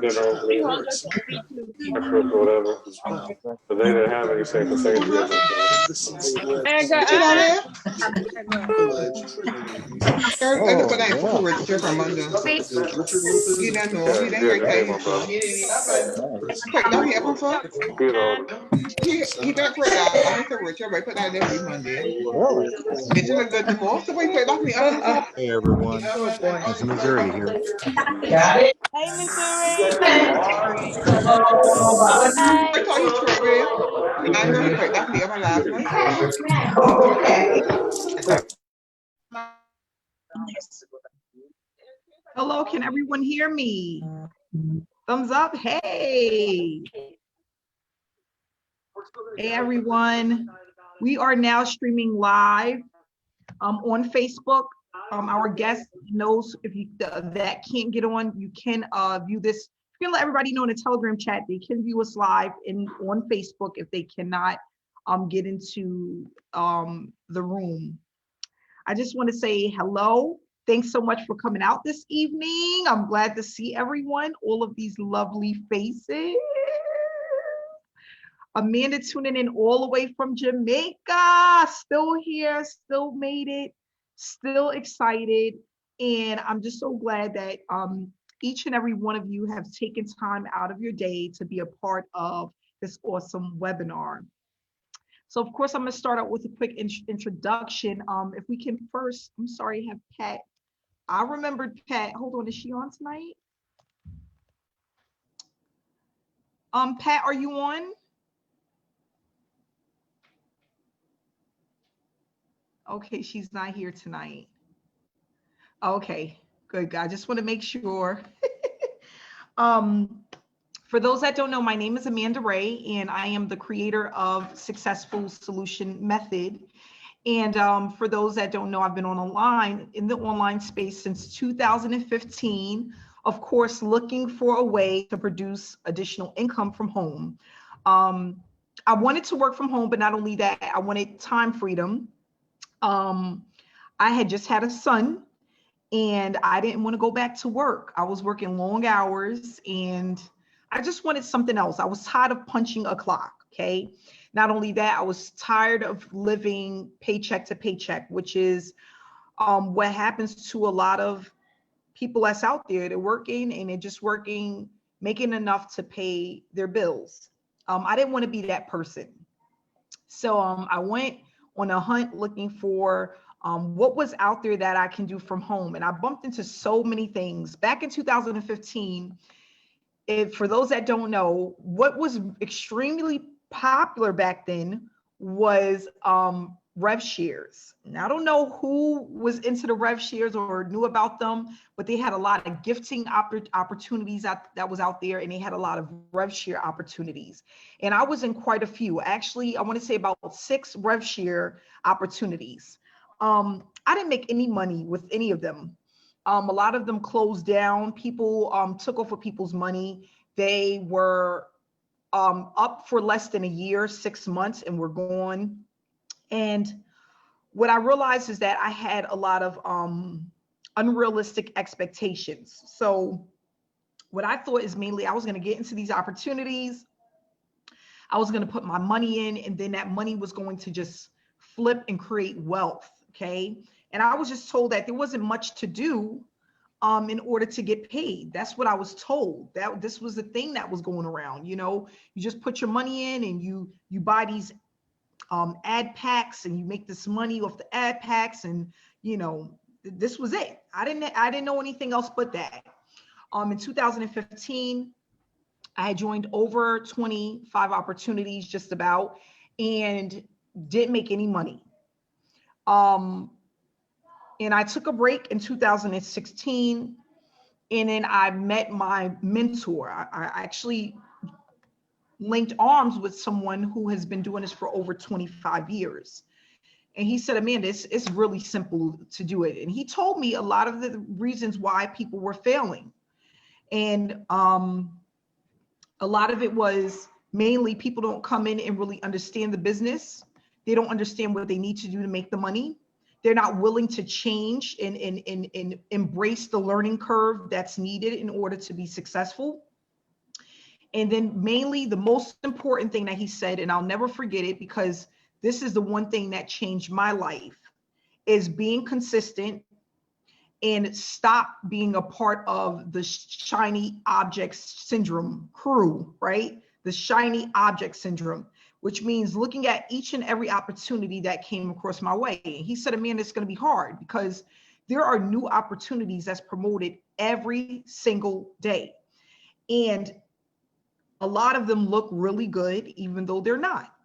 did over there. Africa or whatever. But they didn't have anything for Thanksgiving. I just put that for register for Monday. You don't know, you didn't hear that. Put that here for fuck. He don't put that. I need to reach out, but put that every Monday. Did you look good the most? So we put that me up. Hey everyone, it's Missouri here. Hey, Missouri. I thought you threw it. And I know he put that me up last month. Hello, can everyone hear me? Thumbs up, hey. Hey everyone, we are now streaming live on Facebook. Our guest knows if you that can't get on, you can view this. You can let everybody know in the Telegram chat, they can view us live on Facebook if they cannot get into the room. I just want to say hello. Thanks so much for coming out this evening. I'm glad to see everyone, all of these lovely faces. Amanda tuning in all the way from Jamaica, still here, still made it, still excited. And I'm just so glad that each and every one of you have taken time out of your day to be a part of this awesome webinar. So of course, I'm gonna start out with a quick introduction. If we can first, I'm sorry, have Pat. I remembered Pat, hold on, is she on tonight? Pat, are you on? Okay, she's not here tonight. Okay, good. I just want to make sure. For those that don't know, my name is Amanda Ray, and I am the creator of Successful Solution Method. And for those that don't know, I've been in the online space since 2015, of course, looking for a way to produce additional income from home. I wanted to work from home, but not only that, I wanted time freedom. I had just had a son and I didn't want to go back to work. I was working long hours and I just wanted something else. I was tired of punching a clock, okay? Not only that, I was tired of living paycheck to paycheck, which is what happens to a lot of people that's out there. They're working and they're just working, making enough to pay their bills. I didn't want to be that person. So I went on a hunt looking for what was out there that I can do from home. And I bumped into so many things. Back in 2015, for those that don't know, what was extremely popular back then was rev shares. Now, I don't know who was into the rev shares or knew about them, but they had a lot of gifting opportunities that was out there, and they had a lot of rev share opportunities. And I was in quite a few. Actually, I want to say about 6 rev share opportunities. I didn't make any money with any of them. A lot of them closed down. People took over people's money. They were up for less than a year, 6 months, and were gone. And what I realized is that I had a lot of unrealistic expectations. So what I thought is mainly I was going to get into these opportunities. I was going to put my money in, and then that money was going to just flip and create wealth. Okay. And I was just told that there wasn't much to do in order to get paid. That's what I was told. That this was the thing that was going around. You know, you just put your money in and you buy these ad packs and you make this money off the ad packs, and you know, this was it. I didn't know anything else but that. In 2015, I had joined over 25 opportunities just about, and didn't make any money. And I took a break in 2016, and then I met my mentor. I actually linked arms with someone who has been doing this for over 25 years. And he said, Amanda, it's really simple to do it. And he told me a lot of the reasons why people were failing. And a lot of it was mainly people don't come in and really understand the business. They don't understand what they need to do to make the money. They're not willing to change and embrace the learning curve that's needed in order to be successful. And then mainly the most important thing that he said, and I'll never forget it because this is the one thing that changed my life, is being consistent and stop being a part of the shiny object syndrome crew, right? The shiny object syndrome, which means looking at each and every opportunity that came across my way. He said, Amanda, it's going to be hard because there are new opportunities that's promoted every single day. And a lot of them look really good, even though they're not.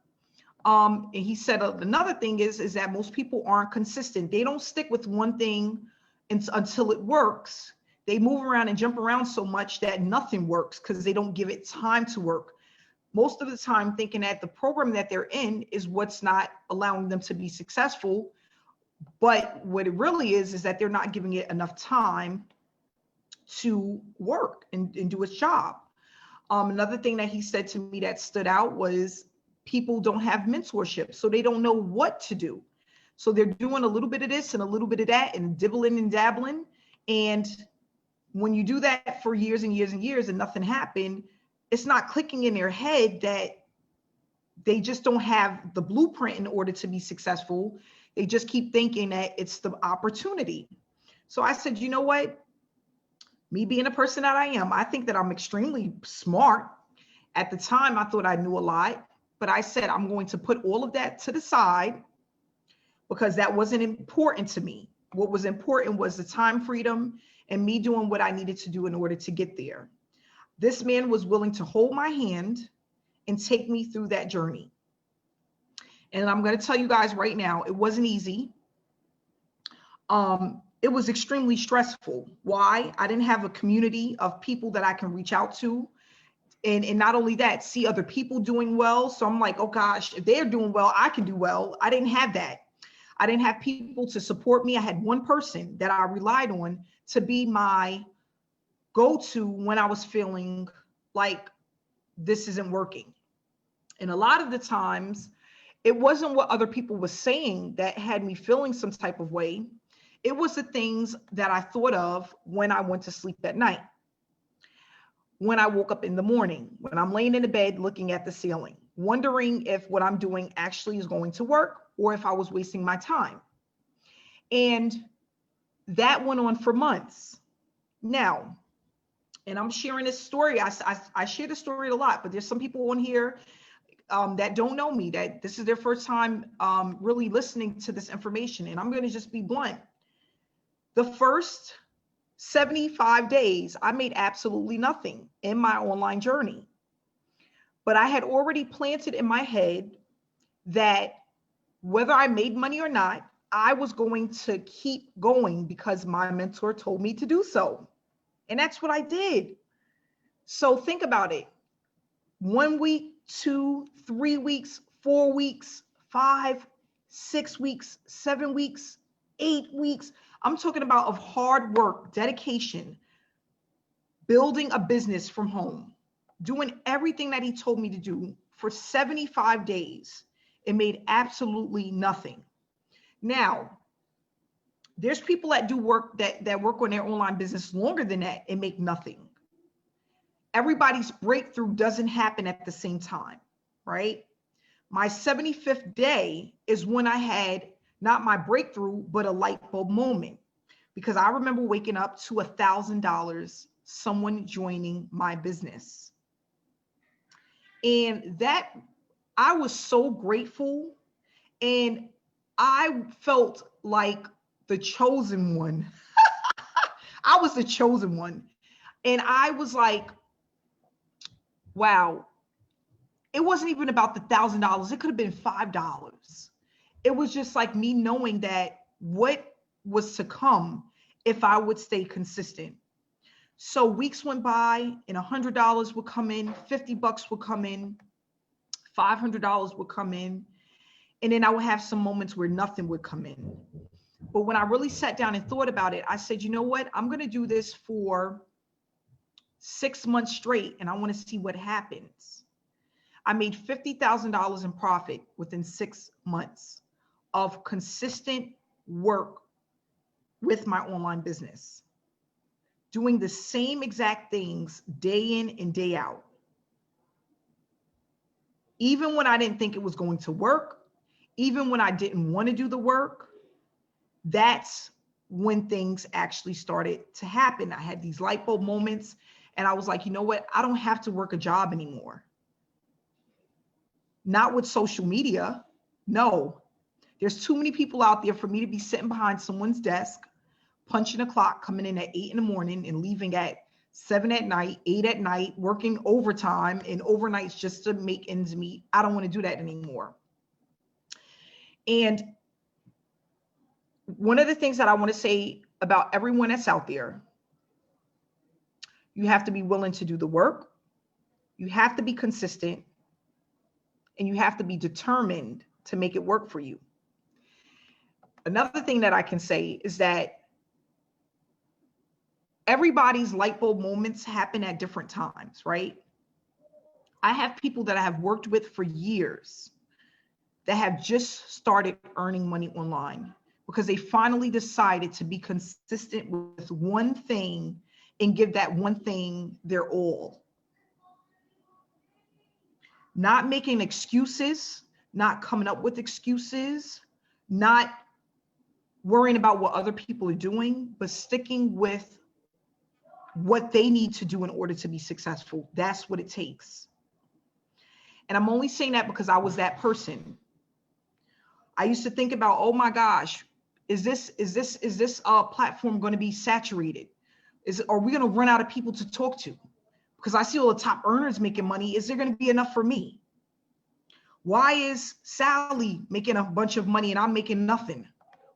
And he said another thing is that most people aren't consistent. They don't stick with one thing until it works. They move around and jump around so much that nothing works because they don't give it time to work. Most of the time thinking that the program that they're in is what's not allowing them to be successful. But what it really is that they're not giving it enough time to work and do its job. Another thing that he said to me that stood out was people don't have mentorship, so they don't know what to do. So they're doing a little bit of this and a little bit of that and dibbling and dabbling. And when you do that for years and years and years and nothing happened, it's not clicking in their head that they just don't have the blueprint in order to be successful. They just keep thinking that it's the opportunity. So I said, you know what? Me being the person that I am, I think that I'm extremely smart. At the time, I thought I knew a lot, but I said, I'm going to put all of that to the side because that wasn't important to me. What was important was the time freedom and me doing what I needed to do in order to get there. This man was willing to hold my hand and take me through that journey. And I'm going to tell you guys right now, it wasn't easy. It was extremely stressful. Why? I didn't have a community of people that I can reach out to. And not only that, see other people doing well. So I'm like, oh gosh, if they're doing well, I can do well. I didn't have that. I didn't have people to support me. I had one person that I relied on to be my go-to when I was feeling like this isn't working. And a lot of the times, it wasn't what other people were saying that had me feeling some type of way. It was the things that I thought of when I went to sleep at night, when I woke up in the morning, when I'm laying in the bed looking at the ceiling, wondering if what I'm doing actually is going to work or if I was wasting my time. And that went on for months. Now, and I'm sharing this story. I share the story a lot, but there's some people on here that don't know me, that this is their first time really listening to this information. And I'm going to just be blunt. The first 75 days, I made absolutely nothing in my online journey. But I had already planted in my head that whether I made money or not, I was going to keep going because my mentor told me to do so. And that's what I did. So think about it. 1 week, 2, 3 weeks, 4 weeks, 5, 6 weeks, 7 weeks, 8 weeks. I'm talking about of hard work, dedication, building a business from home, doing everything that he told me to do for 75 days. It made absolutely nothing. Now, there's people that do work that work on their online business longer than that and make nothing. Everybody's breakthrough doesn't happen at the same time, right? My 75th day is when I had not my breakthrough, but a light bulb moment, because I remember waking up to $1,000, someone joining my business. And that, I was so grateful, and I felt like the chosen one. I was the chosen one. And I was like, wow, it wasn't even about the $1,000. It could have been $5. It was just like me knowing that what was to come if I would stay consistent. So weeks went by and $100 would come in, $50 would come in, $500 would come in. And then I would have some moments where nothing would come in. But when I really sat down and thought about it, I said, you know what? I'm going to do this for 6 months straight, and I want to see what happens. I made $50,000 in profit within 6 months of consistent work with my online business, doing the same exact things day in and day out. Even when I didn't think it was going to work, even when I didn't want to do the work, that's when things actually started to happen. I had these light bulb moments and I was like, you know what? I don't have to work a job anymore. Not with social media. No, there's too many people out there for me to be sitting behind someone's desk, punching a clock, coming in at 8 in the morning and leaving at 7 at night, 8 at night, working overtime and overnights just to make ends meet. I don't want to do that anymore. And one of the things that I want to say about everyone that's out there, you have to be willing to do the work. You have to be consistent and you have to be determined to make it work for you. Another thing that I can say is that everybody's light bulb moments happen at different times, right? I have people that I have worked with for years that have just started earning money online because they finally decided to be consistent with one thing and give that one thing their all. Not making excuses, not coming up with excuses, not worrying about what other people are doing, but sticking with what they need to do in order to be successful. That's what it takes. And I'm only saying that because I was that person. I used to think about, oh my gosh, is this platform going to be saturated? Are we going to run out of people to talk to? Because I see all the top earners making money. Is there going to be enough for me? Why is Sally making a bunch of money and I'm making nothing?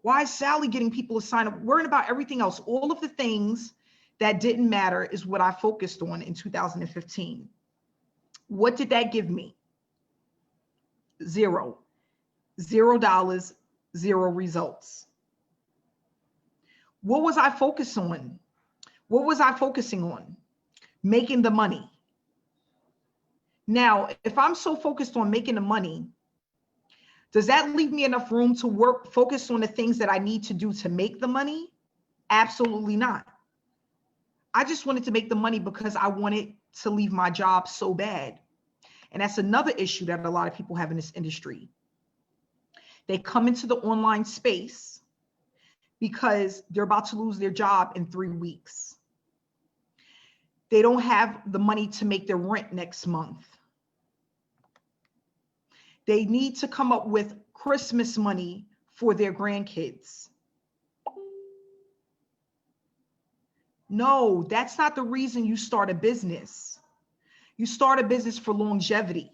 Why is Sally getting people to sign up? Worrying about everything else. All of the things that didn't matter is what I focused on in 2015. What did that give me? $0. $0, 0 results. What was I focused on? What was I focusing on? Making the money. Now, if I'm so focused on making the money, does that leave me enough room to focus on the things that I need to do to make the money? Absolutely not. I just wanted to make the money because I wanted to leave my job so bad. And that's another issue that a lot of people have in this industry. They come into the online space because they're about to lose their job in 3 weeks. They don't have the money to make their rent next month. They need to come up with Christmas money for their grandkids. No, that's not the reason you start a business. You start a business for longevity.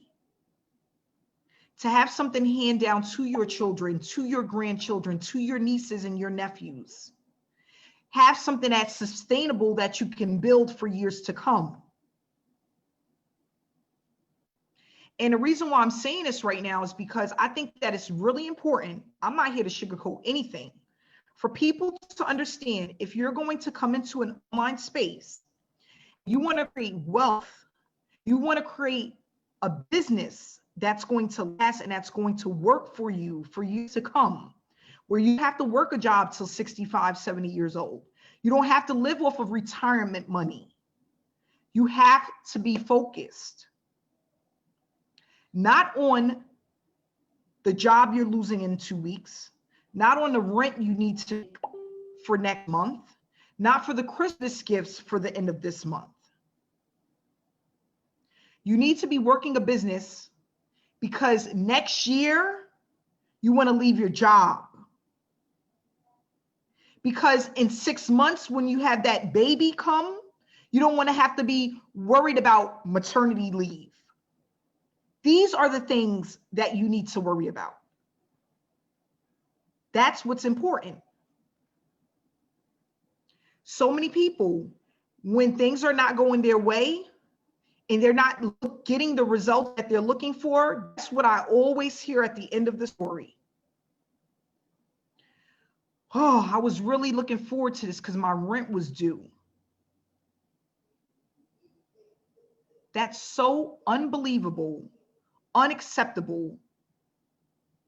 To have something hand down to your children, to your grandchildren, to your nieces and your nephews. Have something that's sustainable that you can build for years to come. And the reason why I'm saying this right now is because I think that it's really important. I'm not here to sugarcoat anything. For people to understand, if you're going to come into an online space, you want to create wealth, you want to create a business that's going to last and that's going to work for you to come, where you have to work a job till 65, 70 years old. You don't have to live off of retirement money. You have to be focused, not on the job you're losing in 2 weeks, not on the rent you need to for next month, not for the Christmas gifts for the end of this month. You need to be working a business because next year you want to leave your job. Because in 6 months, when you have that baby come, you don't want to have to be worried about maternity leave. These are the things that you need to worry about. That's what's important. So many people, when things are not going their way and they're not getting the result that they're looking for, that's what I always hear at the end of the story. Oh, I was really looking forward to this because my rent was due. That's so unbelievable, unacceptable,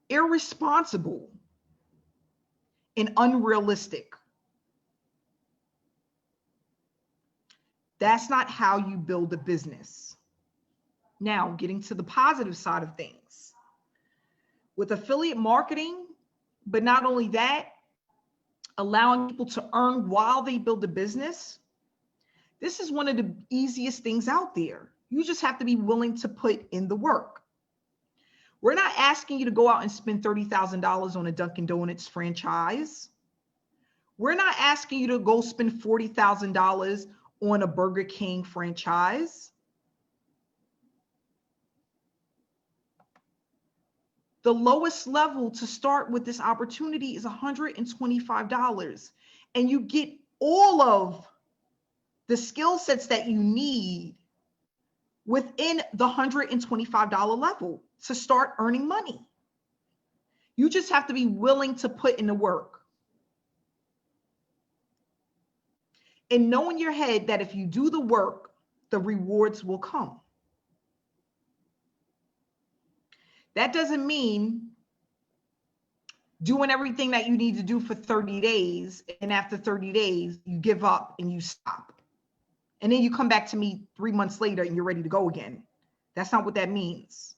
irresponsible, and unrealistic. That's not how you build a business. Now, getting to the positive side of things. With affiliate marketing, but not only that, allowing people to earn while they build a business, this is one of the easiest things out there. You just have to be willing to put in the work. We're not asking you to go out and spend $30,000 on a Dunkin' Donuts franchise. We're not asking you to go spend $40,000 on a Burger King franchise. The lowest level to start with this opportunity is $125, and you get all of the skill sets that you need within the $125 level to start earning money. You just have to be willing to put in the work. And know in your head that if you do the work, the rewards will come. That doesn't mean doing everything that you need to do for 30 days, and after 30 days, you give up and you stop. And then you come back to me 3 months later and you're ready to go again. That's not what that means.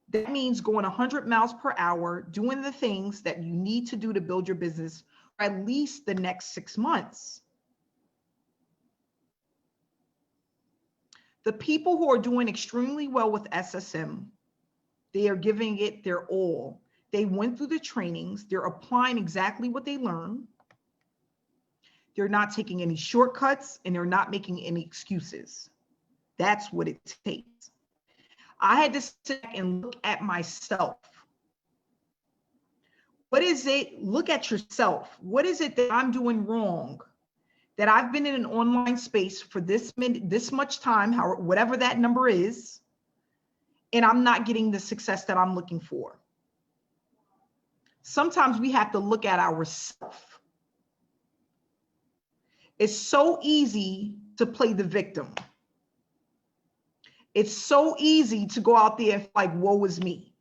That means going 100 miles per hour, doing the things that you need to do to build your business for at least the next 6 months. The people who are doing extremely well with SSM, they are giving it their all. They went through the trainings. They're applying exactly what they learned. They're not taking any shortcuts, and they're not making any excuses. That's what it takes. I had to sit back and look at myself. What is it? Look at yourself. What is it that I'm doing wrong? That I've been in an online space for this much time, whatever that number is, and I'm not getting the success that I'm looking for. Sometimes we have to look at ourselves. It's so easy to play the victim. It's so easy to go out there like, woe is me.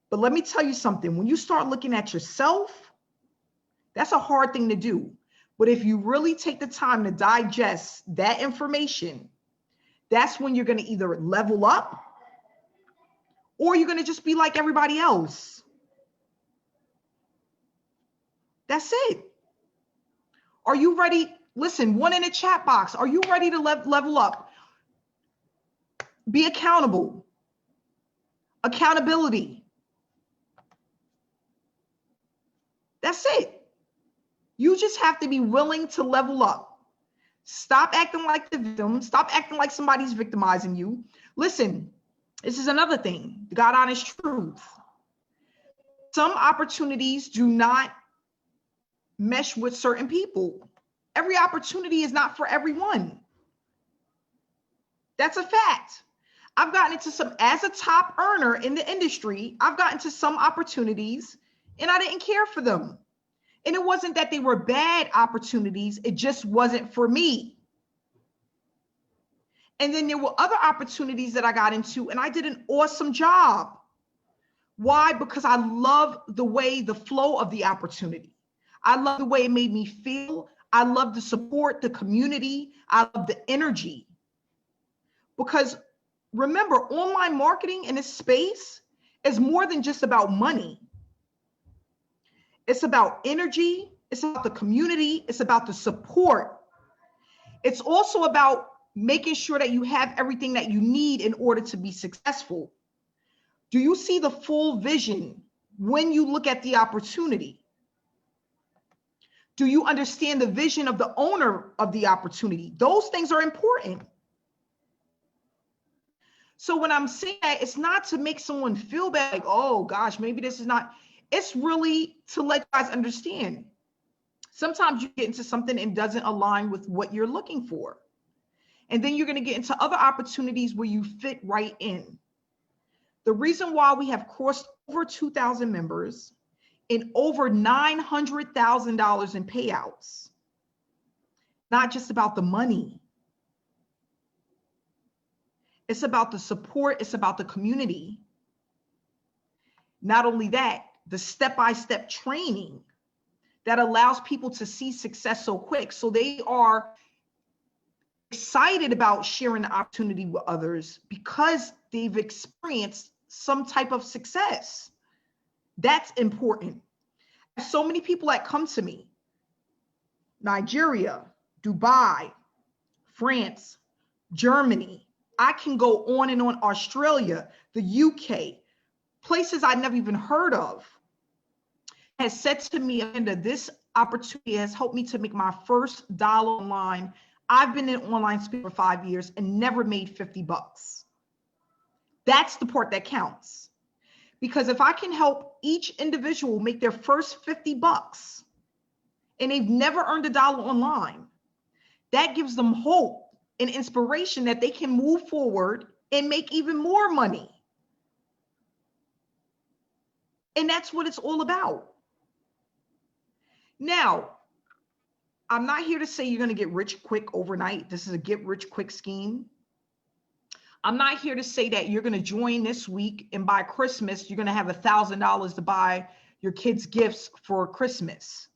But let me tell you something. When you start looking at yourself, that's a hard thing to do. But if you really take the time to digest that information, that's when you're going to either level up or you're going to just be like everybody else. That's it. Are you ready? Listen, one in the chat box. Are you ready to level up? Be accountable. Accountability. That's it. You just have to be willing to level up. Stop acting like the victim. Stop acting like somebody's victimizing you. Listen, this is another thing. The God honest truth. Some opportunities do not mesh with certain people. Every opportunity is not for everyone. That's a fact. I've gotten into some, as a top earner in the industry, I've gotten to some opportunities and I didn't care for them. And it wasn't that they were bad opportunities. It just wasn't for me. And then there were other opportunities that I got into and I did an awesome job. Why? Because I love the way, the flow of the opportunity. I love the way it made me feel. I love the support, the community. I love the energy. Because remember, online marketing in this space is more than just about money. It's about energy. It's about the community. It's about the support. It's also about making sure that you have everything that you need in order to be successful. Do you see the full vision when you look at the opportunity? Do you understand the vision of the owner of the opportunity? Those things are important. So when I'm saying that, it's not to make someone feel bad, like, oh gosh, maybe this is not, it's really to let you guys understand. Sometimes you get into something and doesn't align with what you're looking for. And then you're going to get into other opportunities where you fit right in. The reason why we have crossed over 2,000 members and over $900,000 in payouts, not just about the money. It's about the support. It's about the community. Not only that, the step-by-step training that allows people to see success so quick. So they are excited about sharing the opportunity with others because they've experienced some type of success. That's important. So many people that come to me, Nigeria, Dubai, France, Germany, I can go on and on, Australia, the UK, places I'd never even heard of, has said to me, Amanda, this opportunity has helped me to make my first dollar online. I've been in online speaking for 5 years and never made 50 bucks. That's the part that counts. Because if I can help each individual make their first 50 bucks and they've never earned a dollar online, that gives them hope and inspiration that they can move forward and make even more money. And that's what it's all about. Now, I'm not here to say you're going to get rich quick overnight. This is a get rich quick scheme. I'm not here to say that you're going to join this week and by Christmas, you're going to have $1,000 to buy your kids gifts for Christmas.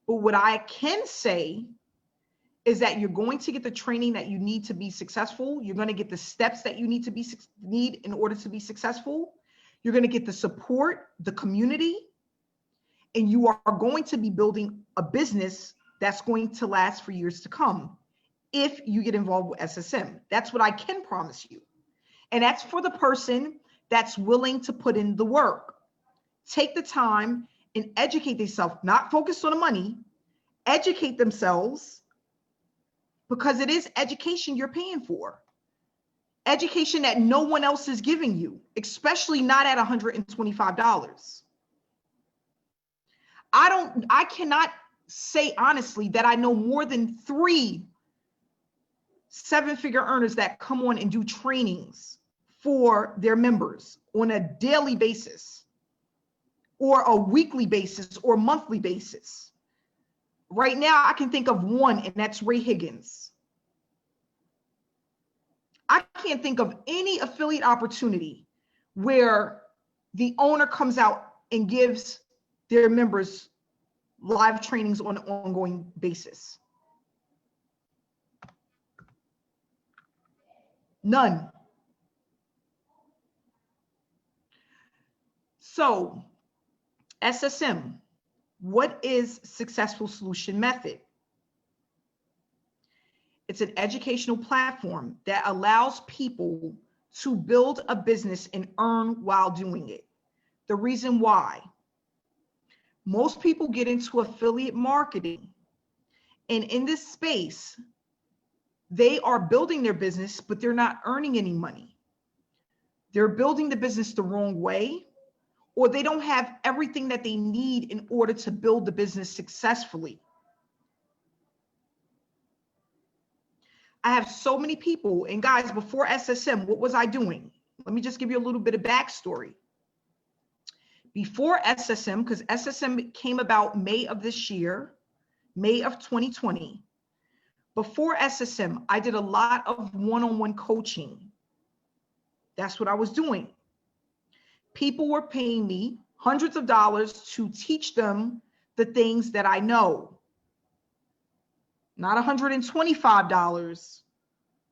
But what I can say is that you're going to get the training that you need to be successful. You're going to get the steps that you need in order to be successful. You're going to get the support, the community, and you are going to be building a business that's going to last for years to come if you get involved with SSM. That's what I can promise you. And that's for the person that's willing to put in the work. Take the time and educate themselves, not focus on the money, educate themselves, because it is education you're paying for. Education that no one else is giving you, especially not at $125. I cannot say honestly that I know more than 3 7-figure earners that come on and do trainings for their members on a daily basis or a weekly basis or monthly basis. Right now, I can think of one, and that's Ray Higgins. I can't think of any affiliate opportunity where the owner comes out and gives their members live trainings on an ongoing basis. None. So, SSM, what is Successful Solution Method? It's an educational platform that allows people to build a business and earn while doing it. The reason why: most people get into affiliate marketing, and in this space, they are building their business, but they're not earning any money. They're building the business the wrong way, or they don't have everything that they need in order to build the business successfully. I have so many people, and guys, before SSM, what was I doing? Let me just give you a little bit of backstory. Before SSM, because SSM came about May of this year, May of 2020. Before SSM, I did a lot of one-on-one coaching. That's what I was doing. People were paying me hundreds of dollars to teach them the things that I know. Not $125,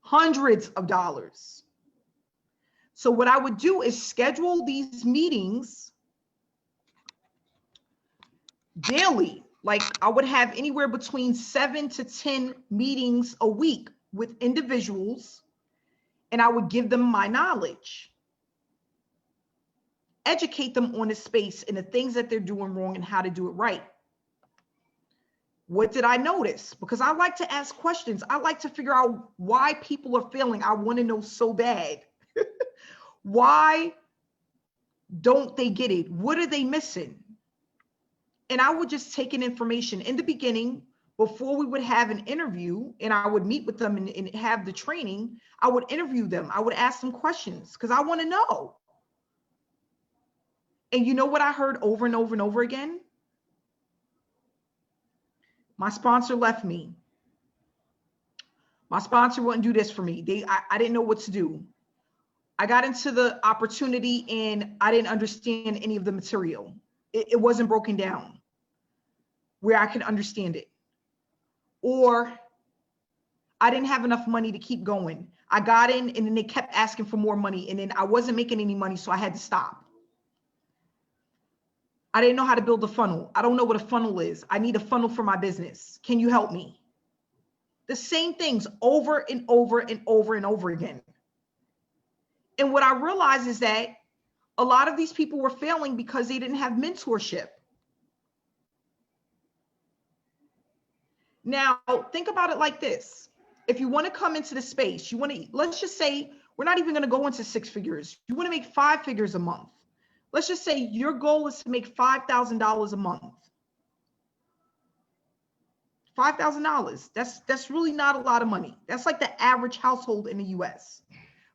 hundreds of dollars. So what I would do is schedule these meetings daily. Like I would have anywhere between 7 to 10 meetings a week with individuals, and I would give them my knowledge, educate them on the space and the things that they're doing wrong and how to do it right. What did I notice? Because I like to ask questions. I like to figure out why people are failing. I want to know so bad. Why don't they get it? What are they missing? And I would just take in information in the beginning before we would have an interview, and I would meet with them and have the training. I would interview them. I would ask them questions because I want to know. And you know what I heard over and over and over again? My sponsor left me. My sponsor wouldn't do this for me. I didn't know what to do. I got into the opportunity and I didn't understand any of the material. It wasn't broken down where I could understand it. Or I didn't have enough money to keep going. I got in and then they kept asking for more money and then I wasn't making any money, so I had to stop. I didn't know how to build a funnel. I don't know what a funnel is. I need a funnel for my business. Can you help me? The same things over and over and over and over again. And what I realized is that a lot of these people were failing because they didn't have mentorship. Now, think about it like this. If you want to come into the space, you want to, let's just say, we're not even going to go into 6 figures. You want to make 5 figures a month. Let's just say your goal is to make $5,000 a month. $5,000. That's really not a lot of money. That's like the average household in the US.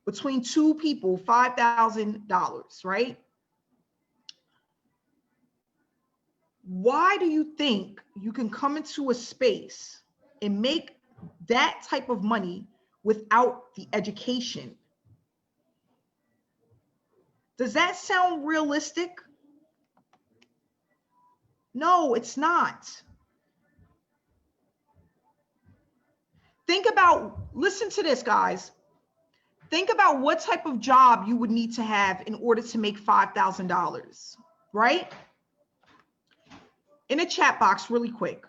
Between 2 people, $5,000, right? Why do you think you can come into a space and make that type of money without the education? Does that sound realistic? No, it's not. Think about, listen to this, guys. Think about what type of job you would need to have in order to make $5,000, right? In a chat box, really quick.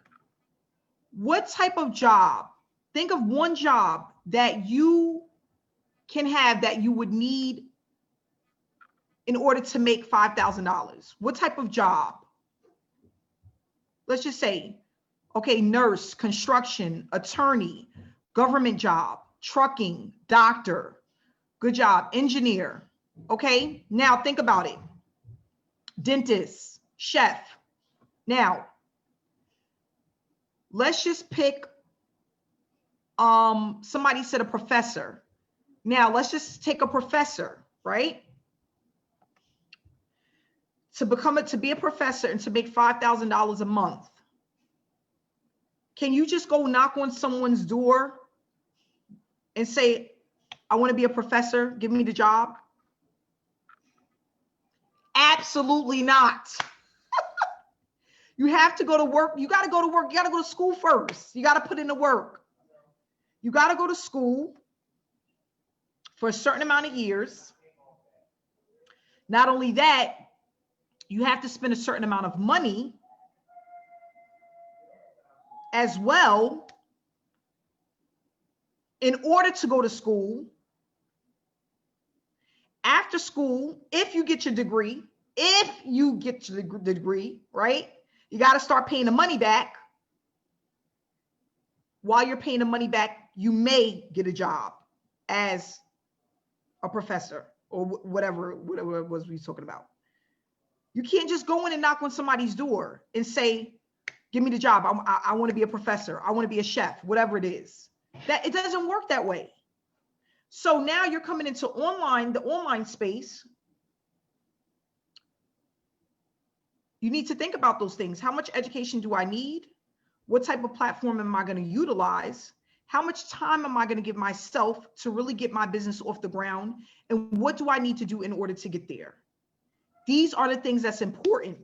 What type of job? Think of one job that you can have that you would need in order to make $5,000. What type of job? Let's just say, okay, nurse, construction, attorney, government job, trucking, doctor, good job, engineer. Okay, now think about it. Dentist, chef. Now, let's just pick, somebody said a professor. Now, let's just take a professor, right? To be a professor and to make $5,000 a month. Can you just go knock on someone's door and say, I want to be a professor, give me the job? Absolutely not. You have to go to work. You got to go to work. You got to go to school first. You got to put in the work. You got to go to school for a certain amount of years. Not only that, you have to spend a certain amount of money as well in order to go to school. After school, if you get your degree, right? You got to start paying the money back. While you're paying the money back, you may get a job as a professor or whatever it was we were talking about. You can't just go in and knock on somebody's door and say, give me the job. I want to be a professor. I want to be a chef, whatever it is. It doesn't work that way. So now you're coming into the online space. You need to think about those things. How much education do I need? What type of platform am I going to utilize? How much time am I going to give myself to really get my business off the ground? And what do I need to do in order to get there? These are the things that's important.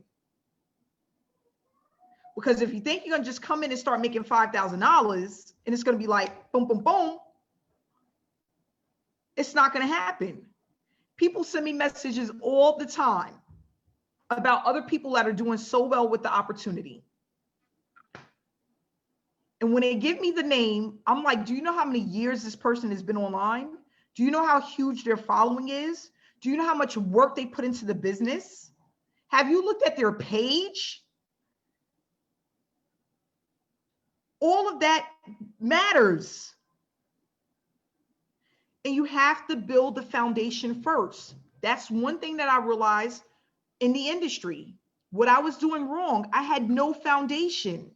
Because if you think you're going to just come in and start making $5,000 and it's going to be like, boom, boom, boom, it's not going to happen. People send me messages all the time about other people that are doing so well with the opportunity. And when they give me the name, I'm like, do you know how many years this person has been online? Do you know how huge their following is? Do you know how much work they put into the business? Have you looked at their page? All of that matters. And you have to build the foundation first. That's one thing that I realized in the industry. What I was doing wrong, I had no foundation.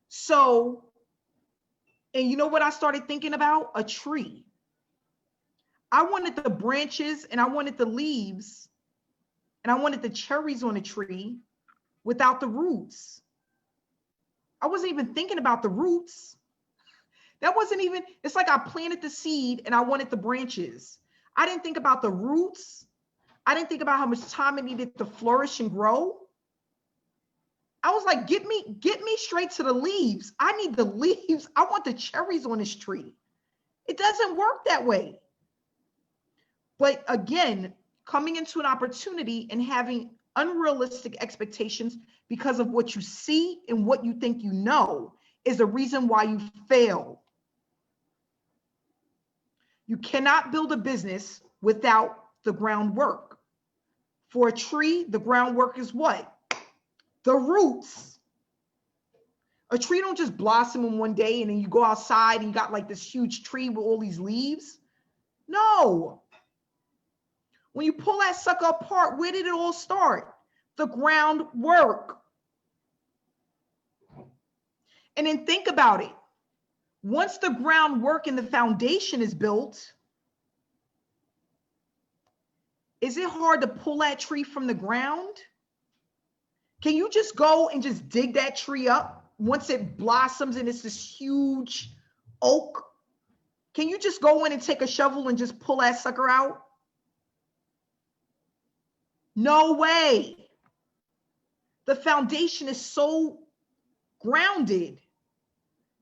So, and you know what I started thinking about? A tree. I wanted the branches and I wanted the leaves and I wanted the cherries on the tree without the roots. I wasn't even thinking about the roots. That wasn't even, it's like I planted the seed and I wanted the branches. I didn't think about the roots. I didn't think about how much time it needed to flourish and grow. I was like, get me straight to the leaves. I need the leaves. I want the cherries on this tree. It doesn't work that way. But again, coming into an opportunity and having unrealistic expectations because of what you see and what you think you know is the reason why you fail. You cannot build a business without the groundwork. For a tree, the groundwork is what? The roots. A tree don't just blossom in one day and then you go outside and you got like this huge tree with all these leaves. No. When you pull that sucker apart, where did it all start? The groundwork. And then think about it. Once the groundwork and the foundation is built, is it hard to pull that tree from the ground? Can you just go and just dig that tree up once it blossoms and it's this huge oak? Can you just go in and take a shovel and just pull that sucker out? No way. The foundation is so grounded.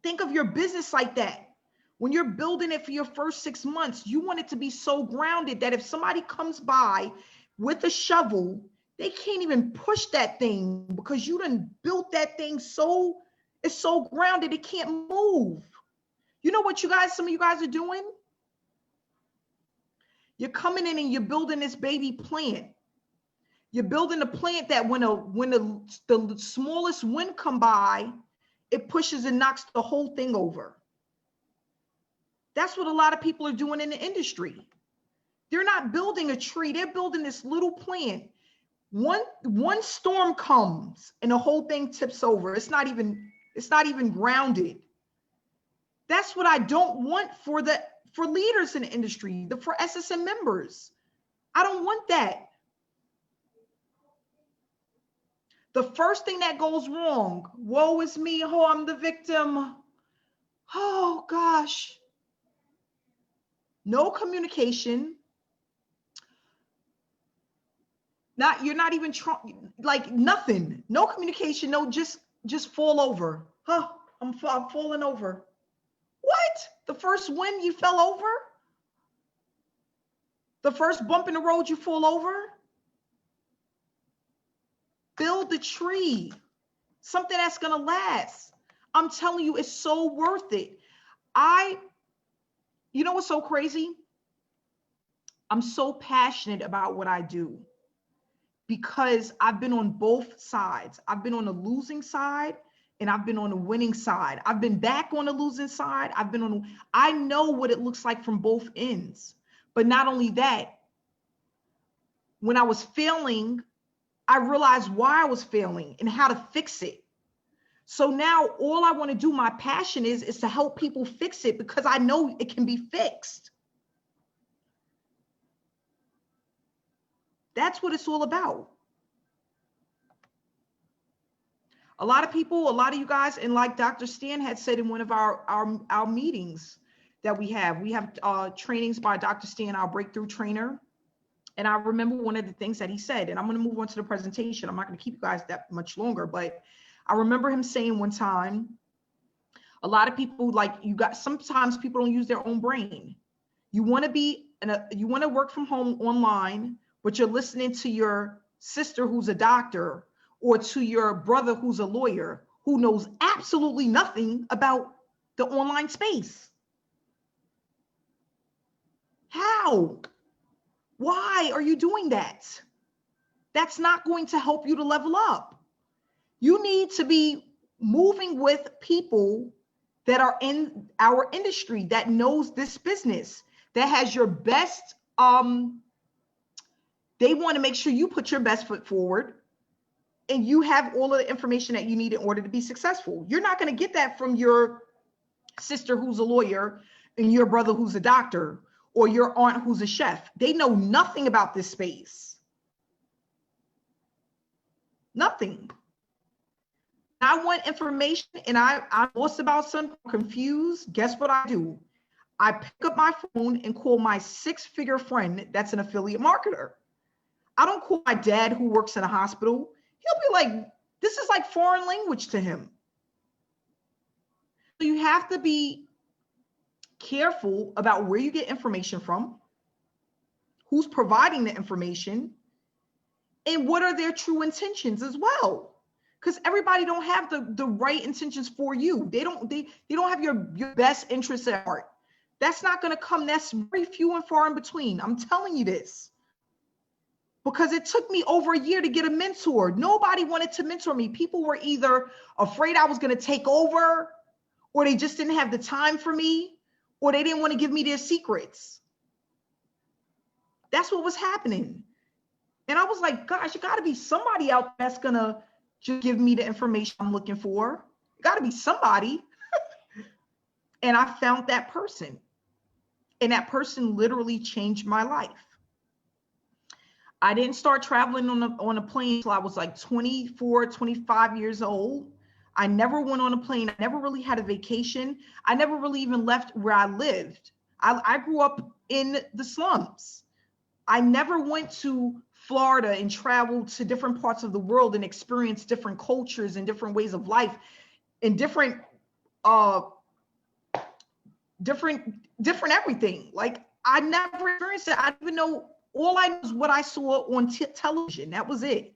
Think of your business like that. When you're building it for your first 6 months, you want it to be so grounded that if somebody comes by with a shovel, they can't even push that thing because you done built that thing so, it's so grounded, it can't move. You know what some of you guys are doing? You're coming in and you're building this baby plant. You're building a plant that when the smallest wind come by, it pushes and knocks the whole thing over. That's what a lot of people are doing in the industry. They're not building a tree. They're building this little plant. One storm comes and the whole thing tips over. It's not even grounded. That's what I don't want for leaders in the industry, for SSM members. I don't want that. The first thing that goes wrong, woe is me, oh, I'm the victim. Oh gosh. No communication. You're not even trying, like nothing. No communication, no, just fall over. Huh, I'm falling over. What? The first wind you fell over? The first bump in the road you fall over? Build the tree, something that's gonna last. I'm telling you, it's so worth it. You know what's so crazy? I'm so passionate about what I do because I've been on both sides. I've been on the losing side and I've been on the winning side. I've been back on the losing side. I know what it looks like from both ends. But not only that, when I was failing, I realized why I was failing and how to fix it. So now all I want to do, my passion is to help people fix it because I know it can be fixed. That's what it's all about. A lot of you guys, and like Dr. Stan had said in one of our meetings that we have trainings by Dr. Stan, our breakthrough trainer. And I remember one of the things that he said, and I'm going to move on to the presentation. I'm not going to keep you guys that much longer, but I remember him saying one time, a lot of people sometimes people don't use their own brain. You want to work from home online, but you're listening to your sister who's a doctor or to your brother who's a lawyer who knows absolutely nothing about the online space. How? Why are you doing that? That's not going to help you to level up. You need to be moving with people that are in our industry, that knows this business, that has your best, they want to make sure you put your best foot forward and you have all of the information that you need in order to be successful. You're not going to get that from your sister who's a lawyer and your brother who's a doctor or your aunt who's a chef. They know nothing about this space. Nothing. I want information and I'm lost about something, confused. Guess what I do? I pick up my phone and call my 6-figure friend that's an affiliate marketer. I don't call my dad who works in a hospital. He'll be like, This is like foreign language to him. So you have to be careful about where you get information from, who's providing the information, and what are their true intentions as well. Because everybody don't have the right intentions for you. They don't have your best interests at heart. That's not going to come. That's very few and far in between. I'm telling you this. Because it took me over a year to get a mentor. Nobody wanted to mentor me. People were either afraid I was going to take over, or they just didn't have the time for me, or they didn't want to give me their secrets. That's what was happening. And I was like, gosh, you got to be somebody out there that's going to just give me the information I'm looking for. You got to be somebody. And I found that person. And that person literally changed my life. I didn't start traveling on a plane until I was like 24, 25 years old. I never went on a plane. I never really had a vacation. I never really even left where I lived. I grew up in the slums. I never went to Florida and traveled to different parts of the world and experienced different cultures and different ways of life and different everything. Like, I never experienced it. I didn't even know. All I knew was what I saw on television. That was it.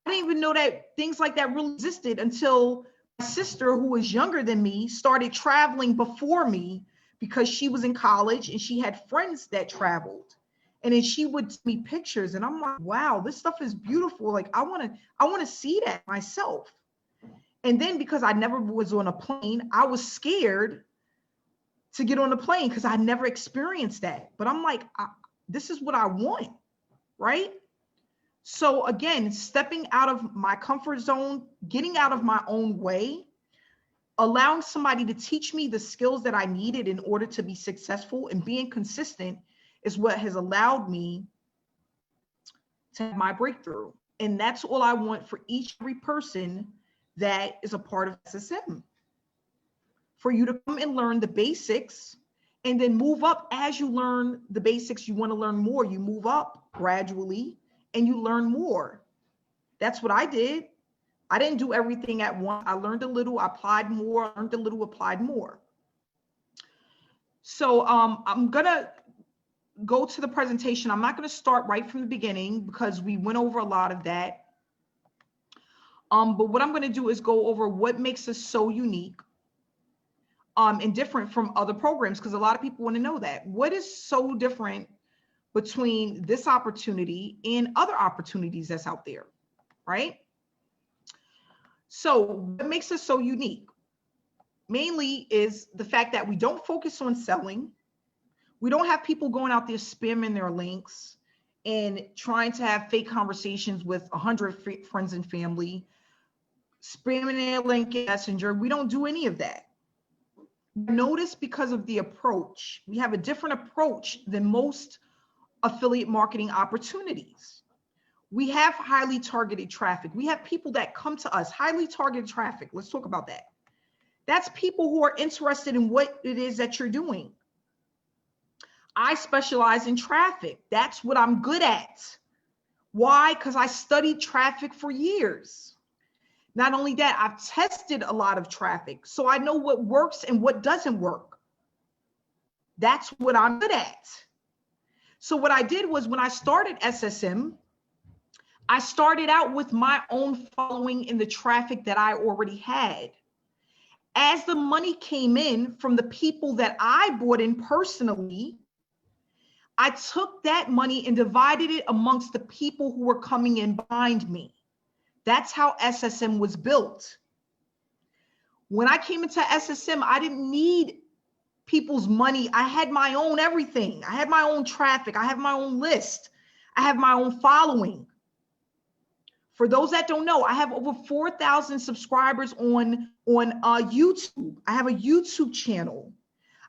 I didn't even know that things like that really existed until my sister, who was younger than me, started traveling before me because she was in college and she had friends that traveled. And then she would send me pictures and I'm like, wow, this stuff is beautiful. Like, I want to see that myself. And then because I never was on a plane, I was scared to get on a plane because I never experienced that. But I'm like, this is what I want, right? So again, stepping out of my comfort zone, getting out of my own way, allowing somebody to teach me the skills that I needed in order to be successful, and being consistent is what has allowed me to have my breakthrough. And that's all I want for every person that is a part of SSM. For you to come and learn the basics and then move up. As you learn the basics, you want to learn more. You move up gradually and you learn more. That's what I did. I didn't do everything at once. I learned a little, applied more, learned a little, applied more. So I'm going to go to the presentation. I'm not going to start right from the beginning because we went over a lot of that. But what I'm going to do is go over what makes us so unique and different from other programs, because a lot of people want to know that. What is so different between this opportunity and other opportunities that's out there, right? So what makes us so unique mainly is the fact that we don't focus on selling. We don't have people going out there spamming their links and trying to have fake conversations with 100 friends and family, spamming their link in Messenger. We don't do any of that. Notice because of the approach, we have a different approach than most affiliate marketing opportunities. We have highly targeted traffic. We have people that come to us, highly targeted traffic. Let's talk about that. That's people who are interested in what it is that you're doing. I specialize in traffic. That's what I'm good at. Why? Because I studied traffic for years. Not only that, I've tested a lot of traffic, so I know what works and what doesn't work. That's what I'm good at. So what I did was, when I started SSM, I started out with my own following in the traffic that I already had. As the money came in from the people that I brought in personally, I took that money and divided it amongst the people who were coming in behind me. That's how SSM was built. When I came into SSM, I didn't need people's money. I had my own everything. I had my own traffic. I have my own list. I have my own following. For those that don't know, I have over 4,000 subscribers on YouTube. I have a YouTube channel.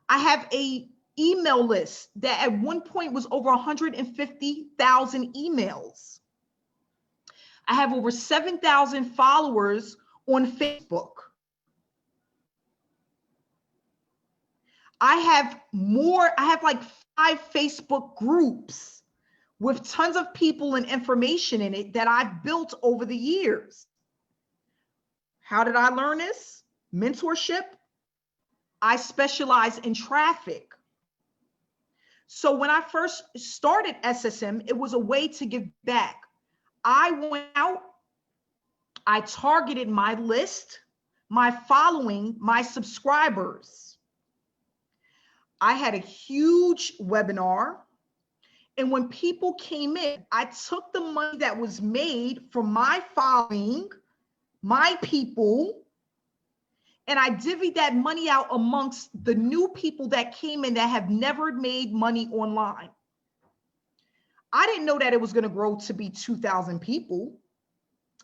I have a email list that at one point was over 150,000 emails. I have over 7,000 followers on Facebook. I have like 5 Facebook groups with tons of people and information in it that I've built over the years. How did I learn this? Mentorship. I specialize in traffic. So when I first started SSM, it was a way to give back. I went out, I targeted my list, my following, my subscribers. I had a huge webinar. And when people came in, I took the money that was made from my following, my people, and I divvied that money out amongst the new people that came in that have never made money online. I didn't know that it was going to grow to be 2,000 people.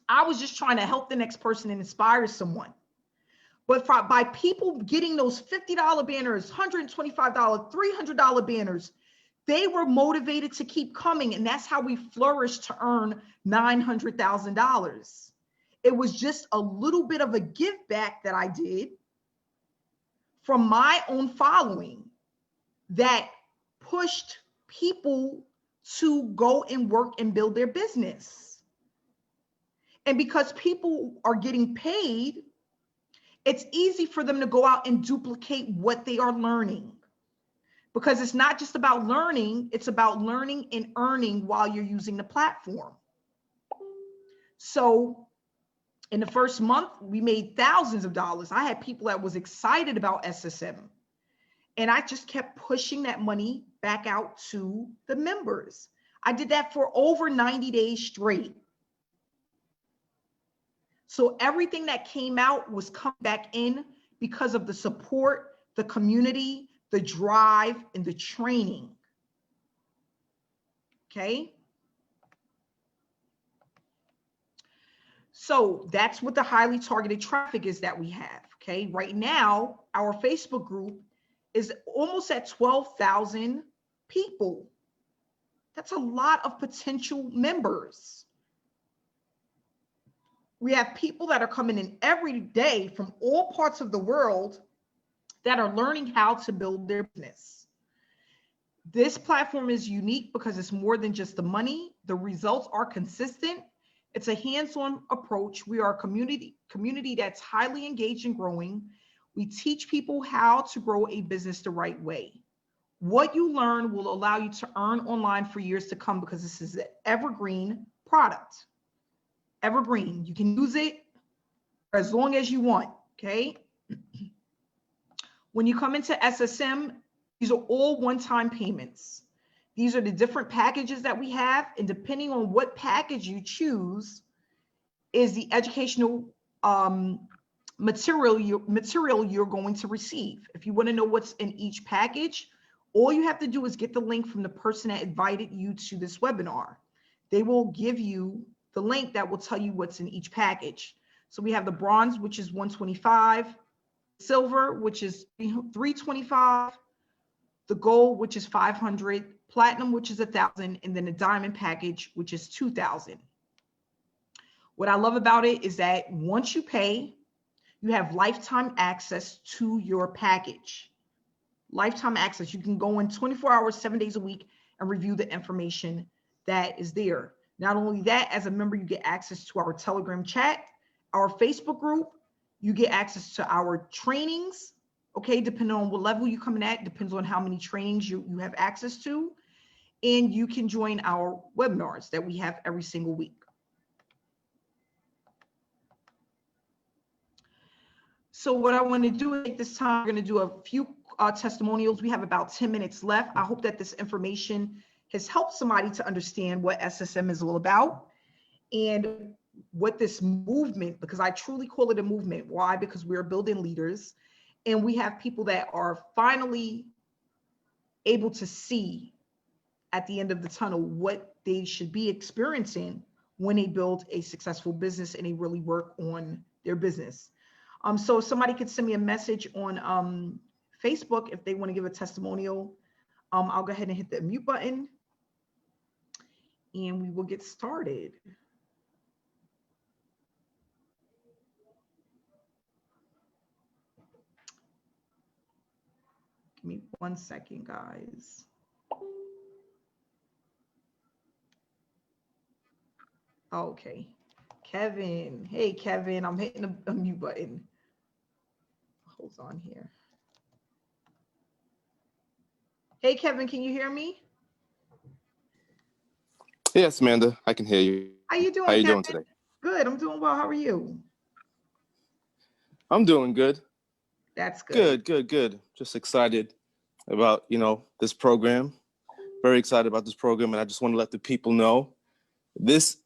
I was just trying to help the next person and inspire someone. But by people getting those $50 banners, $125, $300 banners, they were motivated to keep coming. And that's how we flourished to earn $900,000. It was just a little bit of a give back that I did from my own following that pushed people to go and work and build their business. And because people are getting paid, it's easy for them to go out and duplicate what they are learning. Because it's not just about learning, it's about learning and earning while you're using the platform. So in the first month, we made thousands of dollars. I had people that was excited about SSM. And I just kept pushing that money back out to the members. I did that for over 90 days straight. So everything that came out was come back in because of the support, the community, the drive, and the training. Okay. So that's what the highly targeted traffic is that we have. Okay. Right now, our Facebook group is almost at 12,000 people. That's a lot of potential members. We have people that are coming in every day from all parts of the world that are learning how to build their business. This platform is unique because it's more than just the money. The results are consistent. It's a hands-on approach. We are a community that's highly engaged and growing. We teach people how to grow a business the right way. What you learn will allow you to earn online for years to come because this is an evergreen product. Evergreen. You can use it for as long as you want, okay? When you come into SSM, these are all one-time payments. These are the different packages that we have, and depending on what package you choose is the educational material you're going to receive. If you want to know what's in each package, all you have to do is get the link from the person that invited you to this webinar. They will give you the link that will tell you what's in each package. So we have the bronze, which is 125, silver, which is 325, the gold, which is 500, platinum, which is 1,000, and then the diamond package, which is 2,000. What I love about it is that once you pay, you have lifetime access to your package. Lifetime access. You can go in 24 hours, 7 days a week and review the information that is there. Not only that, as a member, you get access to our Telegram chat, our Facebook group, you get access to our trainings, okay, depending on what level you come in at, depends on how many trainings you have access to, and you can join our webinars that we have every single week. So what I want to do is take this time, we're going to do a few testimonials. We have about 10 minutes left. I hope that this information has helped somebody to understand what SSM is all about and what this movement, because I truly call it a movement. Why? Because we're building leaders and we have people that are finally able to see at the end of the tunnel what they should be experiencing when they build a successful business and they really work on their business. So if somebody could send me a message on Facebook if they want to give a testimonial. I'll go ahead and hit the mute button and we will get started. Give me 1 second, guys. Okay. Kevin. Hey, Kevin, I'm hitting a mute button. Hold on here. Hey, Kevin, can you hear me? Yes, Amanda, I can hear you. How you doing, How you Kevin? doing today? Good, I'm doing well. How are you? I'm doing good. That's good. Good. Just excited about, this program. Very excited about this program, and I just want to let the people know this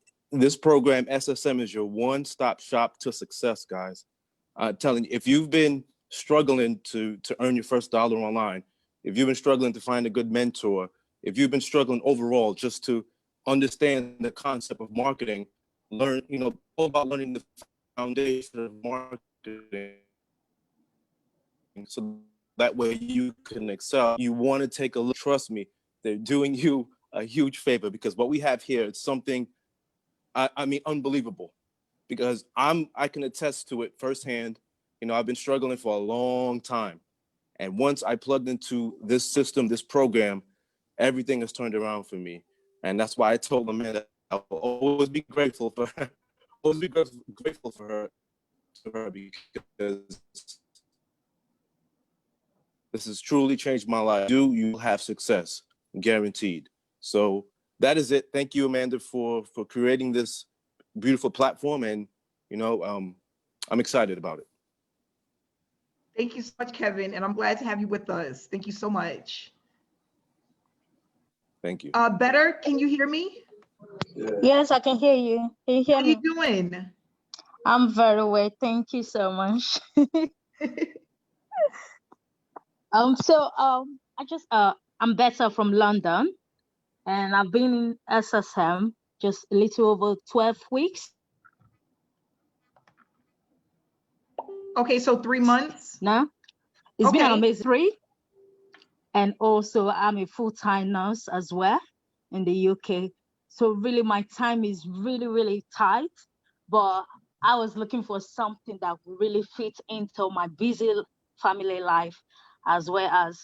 program, SSM, is your one-stop shop to success, guys. I'm telling you, if you've been struggling to earn your first dollar online, if you've been struggling to find a good mentor, if you've been struggling overall just to understand the concept of marketing, learn, all about learning the foundation of marketing so that way you can excel. You want to take a look, trust me, they're doing you a huge favor, because what we have here is something, I mean, unbelievable, because I can attest to it firsthand. I've been struggling for a long time. And once I plugged into this system, this program, everything has turned around for me. And that's why I told Amanda I will always be grateful for her, always be grateful for her, because this has truly changed my life. You have success, guaranteed. So that is it. Thank you, Amanda, for creating this beautiful platform. And, I'm excited about it. Thank you so much, Kevin, and I'm glad to have you with us. Thank you so much. Thank you. Better, can you hear me? Yes, I can hear you. Can you hear How me? you doing? I'm very well. Thank you so much. I'm better from London, and I've been in SSM just a little over 12 weeks. Okay, so 3 months? Now, it's been Okay. an amazing 3. And also, I'm a full-time nurse as well in the UK. So really, my time is really, really tight. But I was looking for something that would really fit into my busy family life, as well as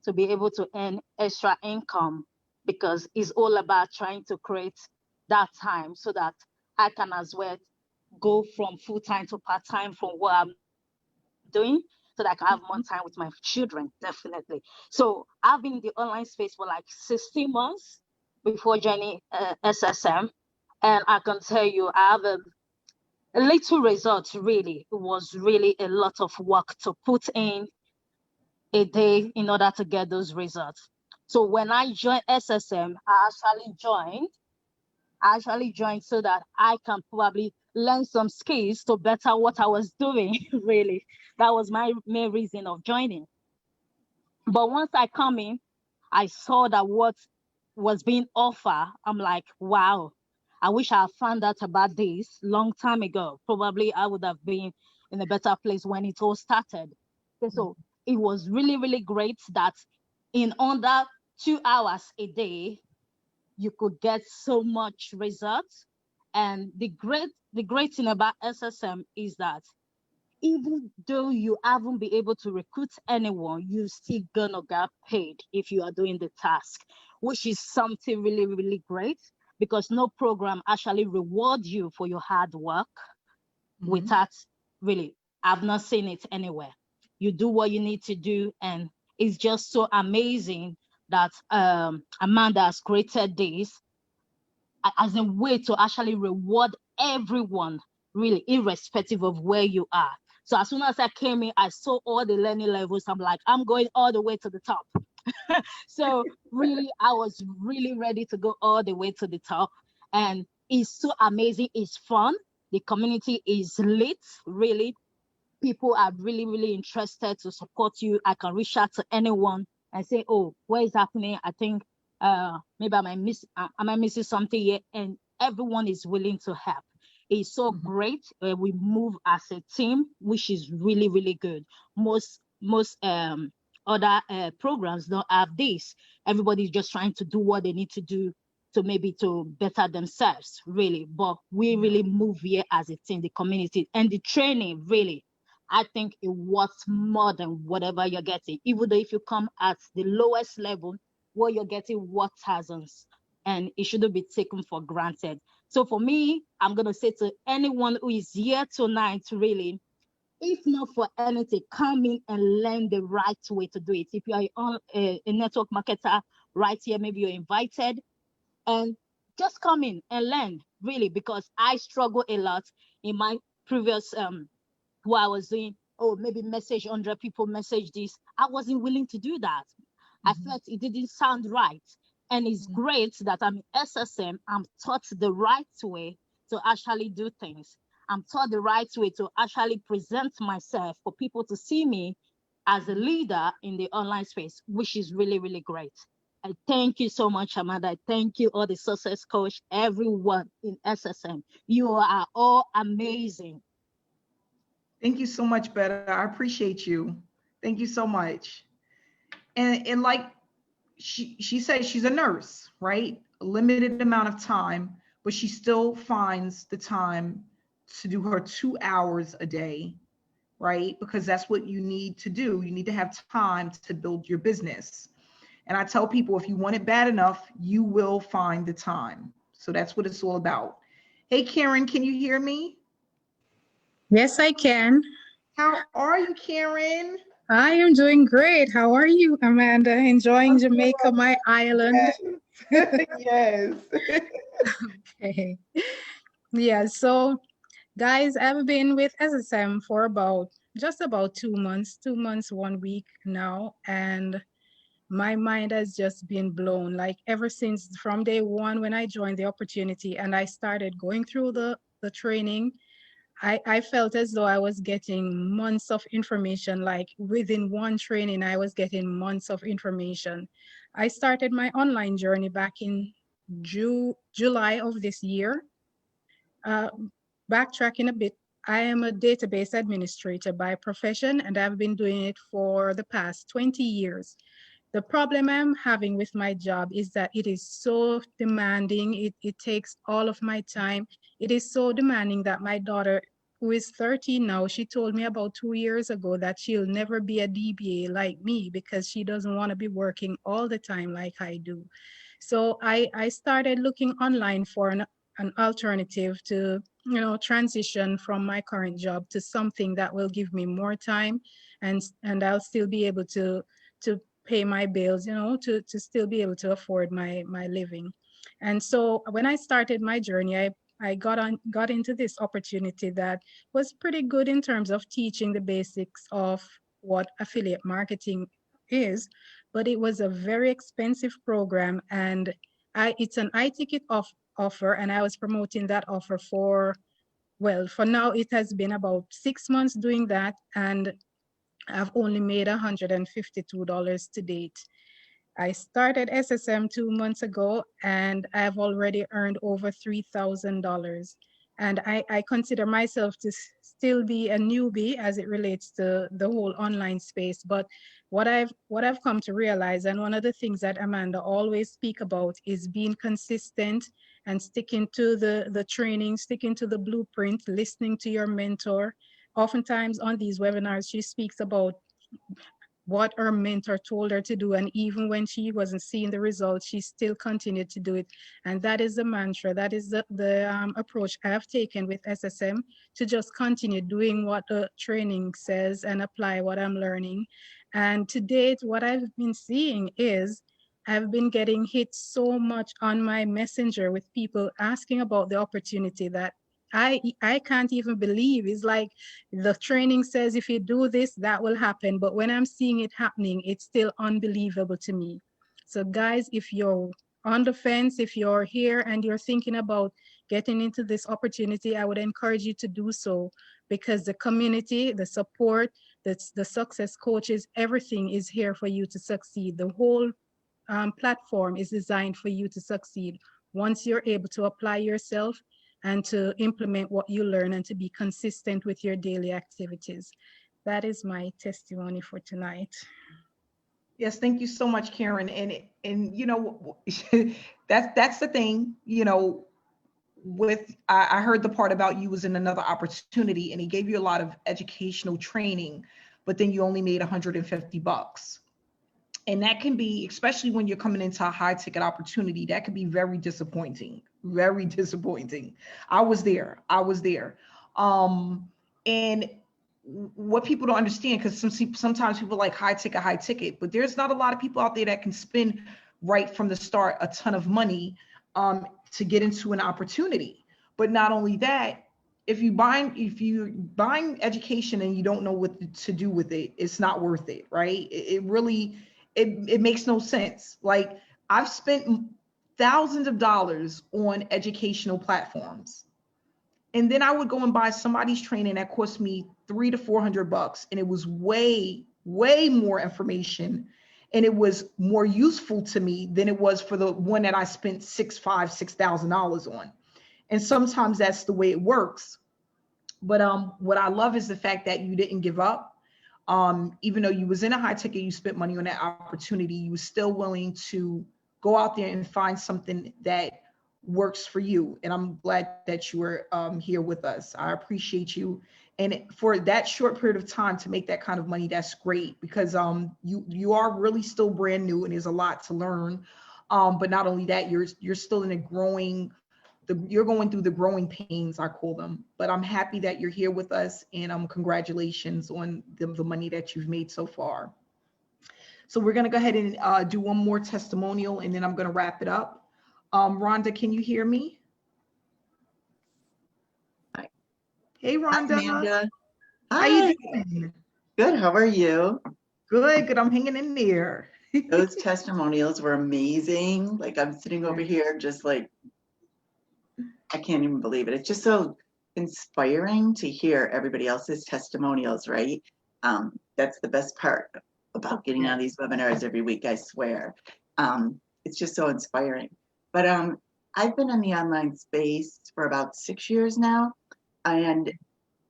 to be able to earn extra income, because it's all about trying to create that time so that I can as well go from full-time to part-time from what I'm doing, so that I can have more time with my children, definitely. So I've been in the online space for like 16 months before joining SSM. And I can tell you, I have a little result, really. It was really a lot of work to put in a day in order to get those results. So when I joined SSM, I actually joined so that I can probably learn some skills to better what I was doing, really. That was my main reason of joining. But once I come in, I saw that what was being offered, I'm like, wow, I wish I had found out about this long time ago. Probably I would have been in a better place when it all started. Okay, so it was really, really great that in under 2 hours a day, you could get so much results. And the great thing about SSM is that even though you haven't been able to recruit anyone, you still gonna get paid if you are doing the task, which is something really, really great, because no program actually reward you for your hard work without really, I've not seen it anywhere. You do what you need to do, and it's just so amazing that Amanda has created this as a way to actually reward everyone, really, irrespective of where you are. So as soon as I came in, I saw all the learning levels. I'm like, I'm going all the way to the top. So really, I was really ready to go all the way to the top. And it's so amazing. It's fun. The community is lit, really. People are really, really interested to support you. I can reach out to anyone and say, oh, what is happening? I think maybe am I missing something here? And everyone is willing to help. It's so great. We move as a team, which is really, really good. Most other programs don't have this. Everybody's just trying to do what they need to do to maybe to better themselves, really. But we really move here as a team, the community, and the training, really. I think it worth more than whatever you're getting. Even though if you come at the lowest level, what you're getting worth thousands. and it shouldn't be taken for granted. So for me, I'm going to say to anyone who is here tonight, really, if not for anything, come in and learn the right way to do it. If you are a network marketer right here, maybe you're invited, and just come in and learn, really, because I struggle a lot in my previous what I was doing. Oh, maybe message 100 people, message this. I wasn't willing to do that. I felt it didn't sound right. And it's great that I'm in SSM. I'm taught the right way to actually do things. I'm taught the right way to actually present myself for people to see me as a leader in the online space, which is really, really great. I thank you so much, Amanda. I thank you, all the success coach, everyone in SSM. You are all amazing. Thank you so much, Betta. I appreciate you. Thank you so much. And like she says, she's a nurse, right? A limited amount of time, but she still finds the time to do her 2 hours a day, right? Because that's what you need to do. You need to have time to build your business. And I tell people, if you want it bad enough, you will find the time. So that's what it's all about. Hey, Karen, can you hear me? Yes, I can. How are you, Karen? I am doing great. How are you, Amanda? Enjoying Jamaica, my island? Yes. Okay. Yeah, so guys, I've been with SSM for just about 2 months, 2 months, 1 week now. And my mind has just been blown. Like ever since from day one, when I joined the opportunity and I started going through the training, I felt as though I was getting months of information. Like within one training, I was getting months of information. I started my online journey back in July of this year. Backtracking a bit, I am a database administrator by profession, and I've been doing it for the past 20 years. The problem I'm having with my job is that it is so demanding. It takes all of my time. It is so demanding that my daughter, who is 13 now, she told me about 2 years ago that she'll never be a DBA like me because she doesn't want to be working all the time like I do. So I started looking online for an alternative to, transition from my current job to something that will give me more time and I'll still be able to pay my bills, to still be able to afford my living. And so when I started my journey, I got into this opportunity that was pretty good in terms of teaching the basics of what affiliate marketing is, but it was a very expensive program, and it's an I-ticket offer, and I was promoting that offer for now it has been about 6 months doing that, and I've only made $152 to date. I started SSM 2 months ago, and I've already earned over $3,000. And I consider myself to still be a newbie as it relates to the whole online space. But what I've come to realize, and one of the things that Amanda always speak about, is being consistent and sticking to the training, sticking to the blueprint, listening to your mentor. Oftentimes on these webinars, she speaks about what her mentor told her to do, and even when she wasn't seeing the results, she still continued to do it. And that is the mantra, that is the approach I have taken with SSM, to just continue doing what the training says and apply what I'm learning. And to date, what I've been seeing is I've been getting hit so much on my messenger with people asking about the opportunity that I can't even believe. It's like the training says if you do this, that will happen. But when I'm seeing it happening, it's still unbelievable to me. So guys, if you're on the fence, if you're here and you're thinking about getting into this opportunity, I would encourage you to do so, because the community, the support, the success coaches, everything is here for you to succeed. The whole platform is designed for you to succeed once you're able to apply yourself and to implement what you learn and to be consistent with your daily activities. That is my testimony for tonight. Yes, thank you so much, Karen. And that's the thing, I heard the part about you was in another opportunity and he gave you a lot of educational training, but then you only made $150. And that can be, especially when you're coming into a high ticket opportunity, that could be very disappointing, very disappointing. I was there. And what people don't understand, because sometimes people like high ticket, but there's not a lot of people out there that can spend right from the start a ton of money to get into an opportunity. But not only that, if you're buying education and you don't know what to do with it, it's not worth it, right? It really, it makes no sense. Like, I've spent thousands of dollars on educational platforms, and then I would go and buy somebody's training that cost me $300 to $400, and it was way more information, and it was more useful to me than it was for the one that I spent $6,000 on. And sometimes that's the way it works. But what I love is the fact that you didn't give up. Even though you was in a high ticket, you spent money on that opportunity, you were still willing to go out there and find something that works for you. And I'm glad that you were here with us. I appreciate you. And for that short period of time to make that kind of money, that's great, because you are really still brand new and there's a lot to learn. But not only that, you're still in a growing, you're going through the growing pains, I call them. But I'm happy that you're here with us, and congratulations on the money that you've made so far. So we're gonna go ahead and do one more testimonial, and then I'm gonna wrap it up. Rhonda, can you hear me? Hi. Hey, Rhonda. Hi, Amanda. How Hi. you doing? Good. How are you? Good. I'm hanging in there. Those testimonials were amazing. Like, I'm sitting over here just like, I can't even believe it. It's just so inspiring to hear everybody else's testimonials, right? That's the best part about getting on these webinars every week, I swear. It's just so inspiring. But I've been in the online space for about 6 years now, and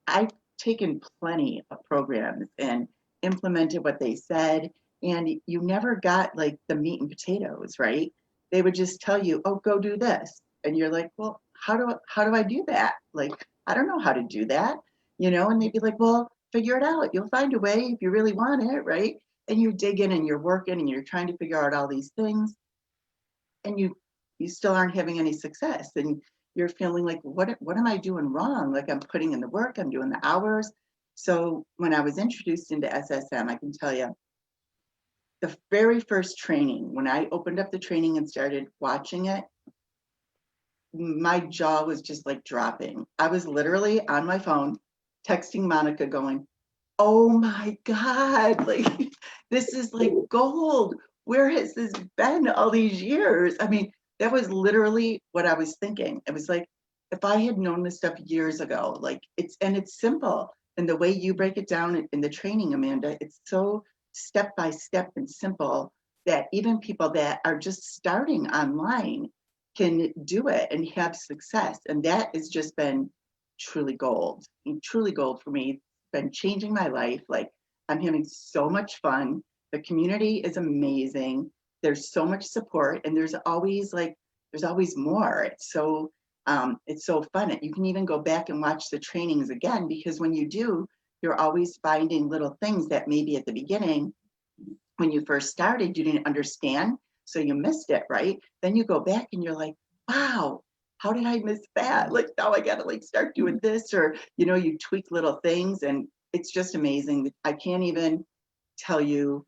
I've taken plenty of programs and implemented what they said, and you never got like the meat and potatoes, right? They would just tell you, oh, go do this. And you're like, well, how do I do that? Like, I don't know how to do that, and they'd be like, well, figure it out. You'll find a way if you really want it, right? And you're digging and you're working and you're trying to figure out all these things, and you still aren't having any success. And you're feeling like, what am I doing wrong? Like, I'm putting in the work, I'm doing the hours. So when I was introduced into SSM, I can tell you, the very first training, when I opened up the training and started watching it, my jaw was just like dropping. I was literally on my phone texting Monica going, oh my God, like, this is like gold. Where has this been all these years? I mean, that was literally what I was thinking. It was like, if I had known this stuff years ago, like, it's simple. And the way you break it down in the training, Amanda, it's so step by step and simple that even people that are just starting online can do it and have success. And that has just been truly gold. And truly gold for me. It's been changing my life. Like, I'm having so much fun. The community is amazing. There's so much support, and there's always more. It's so fun. You can even go back and watch the trainings again, because when you do, you're always finding little things that maybe at the beginning, when you first started, you didn't understand, so you missed it, right? Then you go back and you're like, wow, how did I miss that? Like, now I gotta like start doing this, or you tweak little things, and it's just amazing. I can't even tell you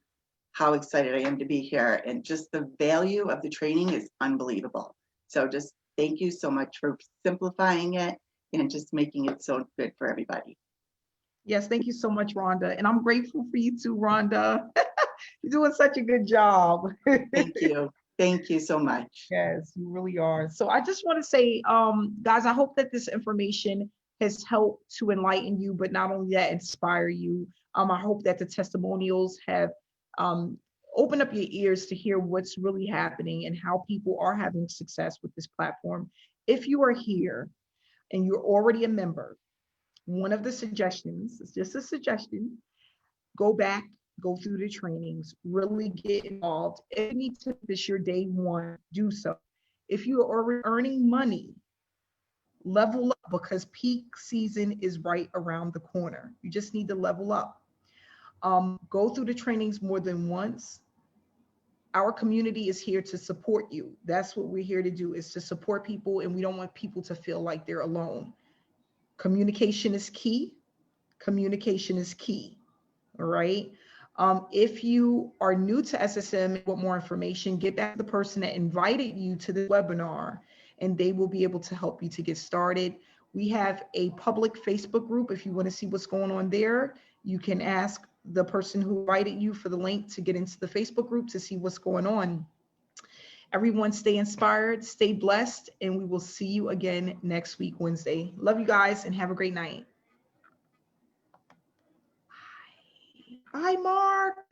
how excited I am to be here, and just the value of the training is unbelievable. So just thank you so much for simplifying it and just making it so good for everybody. Yes, thank you so much, Rhonda. And I'm grateful for you too, Rhonda. You're doing such a good job. Thank you. Thank you so much. Yes, you really are. So I just want to say, guys, I hope that this information has helped to enlighten you, but not only that, inspire you. I hope that the testimonials have opened up your ears to hear what's really happening and how people are having success with this platform. If you are here and you're already a member, one of the suggestions, it's just a suggestion, go back, go through the trainings, really get involved. If you need to this your day one, do so. If you are already earning money, level up, because peak season is right around the corner. You just need to level up. Go through the trainings more than once. our community is here to support you. That's what we're here to do, is to support people, and we don't want people to feel like they're alone. Communication is key. Communication is key. All right. If you are new to SSM and want more information, get back to the person that invited you to the webinar, and they will be able to help you to get started. We have a public Facebook group. If you want to see what's going on there, you can ask the person who invited you for the link to get into the Facebook group to see what's going on. Everyone stay inspired, stay blessed, and we will see you again next week, Wednesday. Love you guys and have a great night. Hi, Mark.